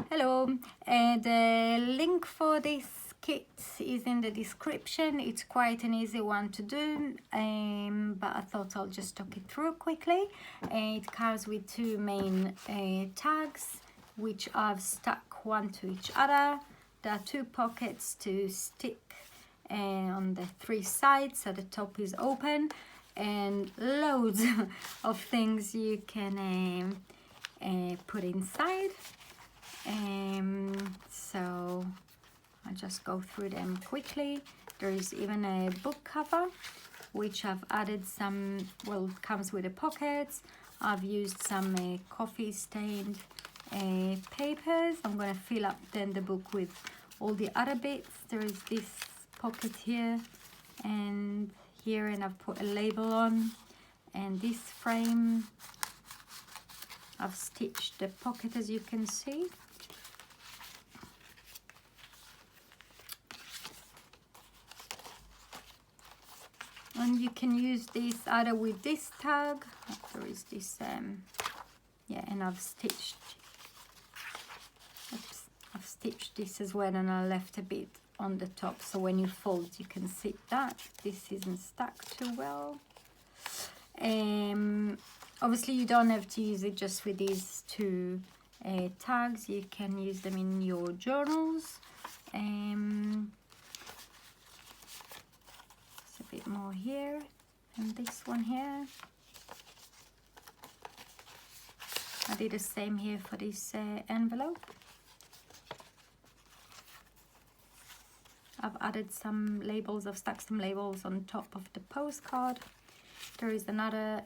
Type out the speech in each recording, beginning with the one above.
Hello, the link for this kit is in the description. It's quite an easy one to do, but I thought I'll just talk it through quickly. It comes with two main tags, which I've stuck one to each other. There are two pockets to stick on the three sides, so the top is open, and loads of things you can put inside. So I'll just go through them quickly. There is even a book cover, which I've added some, well, it comes with the pockets. I've used some coffee stained papers. I'm going to fill up then the book with all the other bits. There is this pocket here and here, and I've put a label on, and this frame I've stitched the pocket, as you can see. And you can use this either with this tag. There is this, yeah, and I've stitched this as well, and I left a bit on the top, so when you fold you can see that this isn't stuck too well. Obviously you don't have to use it just with these two tags. You can use them in your journals. A bit more here, and this one here. I did the same here for this envelope. I've added some labels, I've stuck some labels on top of the postcard. There is another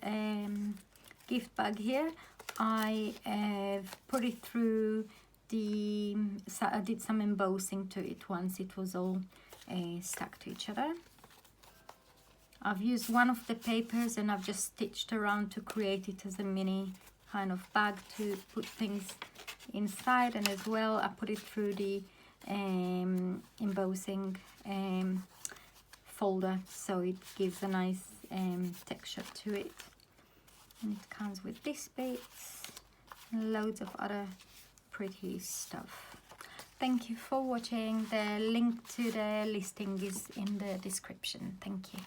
gift bag here. I have put it through the, so I did some embossing to it once it was all stuck to each other. I've used one of the papers and I've just stitched around to create it as a mini kind of bag to put things inside, and as well I put it through the embossing folder, so it gives a nice texture to it. And it comes with this bits and loads of other pretty stuff. Thank you for watching. The link to the listing is in the description. Thank you.